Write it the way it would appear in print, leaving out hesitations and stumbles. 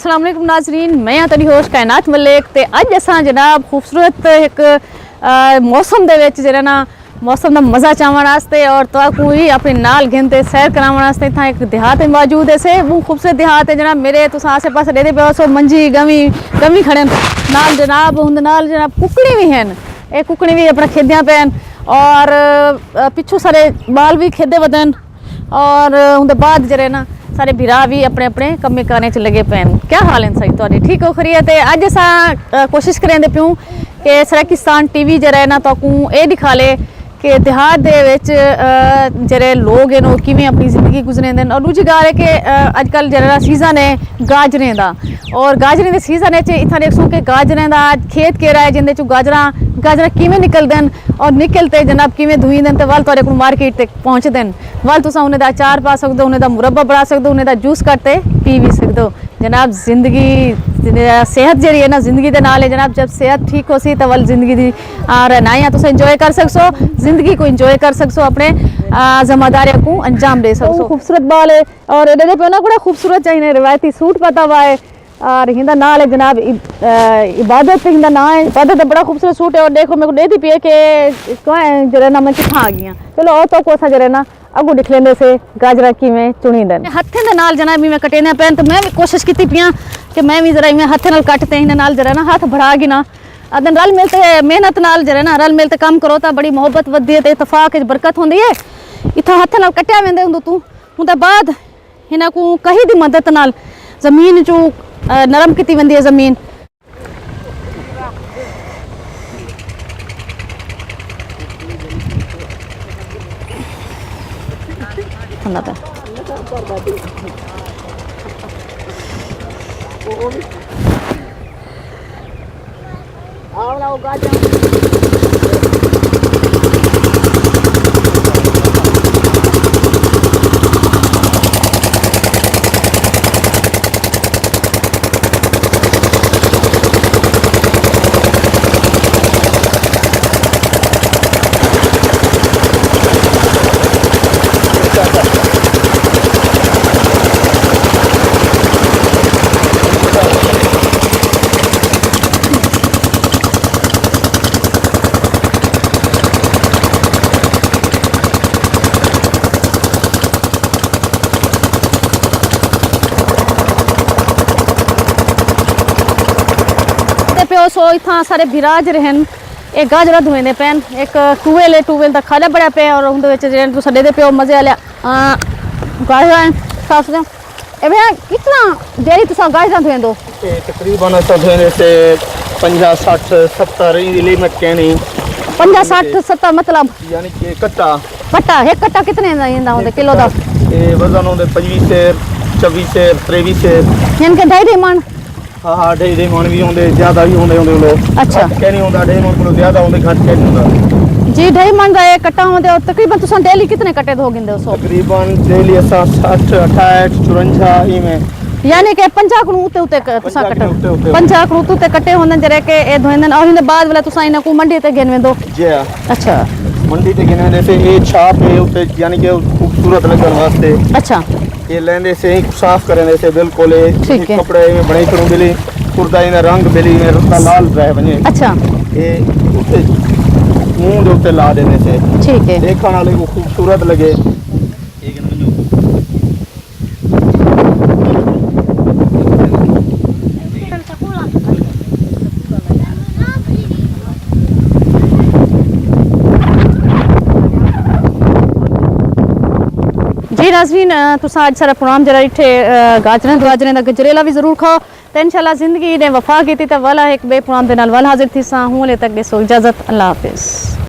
अस्सलाम वालेकुम नाज़रीन, मैं हाँ तुहाडी होस्ट कायनात मलिक ते अज असां जनाब खूबसूरत एक मौसम दे विच जेहड़ा ना मौसम का मज़ा चावण वास्ते और तुहानू भी अपने नाल घिनते सैर कराउण वास्ते इत्थां एक देहात मौजूद है से वो खूबसूरत देहात है जनाब। मेरे तुसां आसे पासे डेदे पे सो मंजी गमी गमी खड़े नाल जनाब उंदे नाल जनाब कुकड़ी भी हैं, ये कुकड़ी भी अपना खेदियां पैन और पिछू सारे बाल भी खेदे वदन और उंदे बाद जरे ना सारे बिरा भी अपने अपने कम्मे करने च लगे पैन। क्या हाल है सही तुहाडे ठीक हो खरीत है। अज असां कोशिश करेंदे प्यूं कि सराकिस्तान टीवी जरा ना तकू ये दिखा ले कि देहात दे विच जरे लोग हैं किवें अपनी जिंदगी गुजरेंदे और दूजी गल है कि अजकल जरा सीजन है गाजरें दा और गाजरें दे सीजन इत्थां देखो कि गाजरें दा खेत केड़ा है जिंदे चों गाजरा किवें निकलदे और निकलते जनाब किवें धुईंदे ते वल तुहाडे कोल मार्केट तक पहुंचदे वल तुसां उन्हें दा अचार पा सकदे हो, उन्हें दा मुरब्बा बना सकदे हो, उन्हें दा जूस करते पी भी सकदे हो जनाब। जिंदगी सेहत जी है ना जिंदगी के नाल है जनाब, जब सेहत ठीक हो सी तो वल जिंदगी दी रहनाइयां तुम इंजॉय कर सकसो, जिंदगी को इंजॉय कर सकसो, अपने जिम्मेदारियों को अंजाम दे सकसो। खूबसूरत बाल है और इहदे पे ना बड़ा खूबसूरत चाहिए रिवायती सूट पता हुआ है और हिंदा नाल है जनाब इबादत पे हिंदा ना है इबादत बड़ा खूबसूरत सूट है और देखो मेरे को देती पी है कि जरा ना मैं कितना आ गई चलो और तो कोसा जरा ना अगू दिख लेंदे से गाजरा की में चुनी देन हत्थे दे नाल जनाब मैं कटेने पैन तो मैं भी कोशिश की पियाँ कि मैं भी जरा मैं हत्थे नाल कटते हिंदे नाल जरा ना हाथ बढ़ा गी ना अदन रल मिलते मेहनत नाल जरा ना रल मिलते काम करो तो बड़ी मोहब्बत वधदी है ते इतफाक बरकत होंदी है। इत्थों हत्थे नाल कटिया वेंदे हुंदो तू उंदे बाद हिना को कही दी मदद नाल जमीन चो नरम की वेंदी है जमीन। सो इतना सारे बिराज रहन एक गाजरा धुएंदे पैन एक टूवेल दा खाला बड़ा पे और उंदे विच जेन तुसा देदे पे मजे वाले गाजरा साफ दे ए भैया कितना देरी तुसा गाजरा धुएंदो तकरीबन असा धुएंदे से 50 60 70 ई लिमिट कहनी 50 60 70 मतलब यानी कि कट्टा एक कट्टा कितने दा इंदा होंदे किलो दा ए वजन होंदे 25 सेर 26 सेर 23 सेर यानी कि 2.5 मन हाँ 2.5 मन भी होंदे ज्यादा भी होंदे लोग अच्छा कहनी होंदा 2.5 मन को ज्यादा होंदे घट कहनी होंदा जी 2.5 मन का एक कट्टा होंदे और तकरीबन तुसा डेली कितने कट्टे धो गिंदे हो तकरीबन डेली असा 60 68 54 ई में यानी कि 50 कनु उते तुसा कट्टे 50 कनु उते कट्टे होंदे जरे के ए धोइंदन और इन बाद वाला तुसा इना को मंडी ते गिन वेंदो जी अच्छा मंडी ते गिन वेंदे से ए छाप है उते यानी कि खूबसूरत लगन वास्ते अच्छा ये लेंदे से ही साफ करने से बिल्कुल कपड़े में बने करूं बिली कुर्ता इन रंग बिली में रुता लाल रह बने अच्छा ये उते मुंह दे उते ला देने से ठीक है देखने वाले को खूबसूरत लगे। जी नाज़रीन तुसा अज सारा प्रोग्राम जरा इत्थे गाजरें दा गजरेला भी जरूर खाओ तो इंशाल्लाह जिंदगी ने वफा की तो वाला एक बे प्रोग्राम दे नाल वल हाजिर थी सा हूं ले तक दे सो इजाजत अल्लाह हाफिज।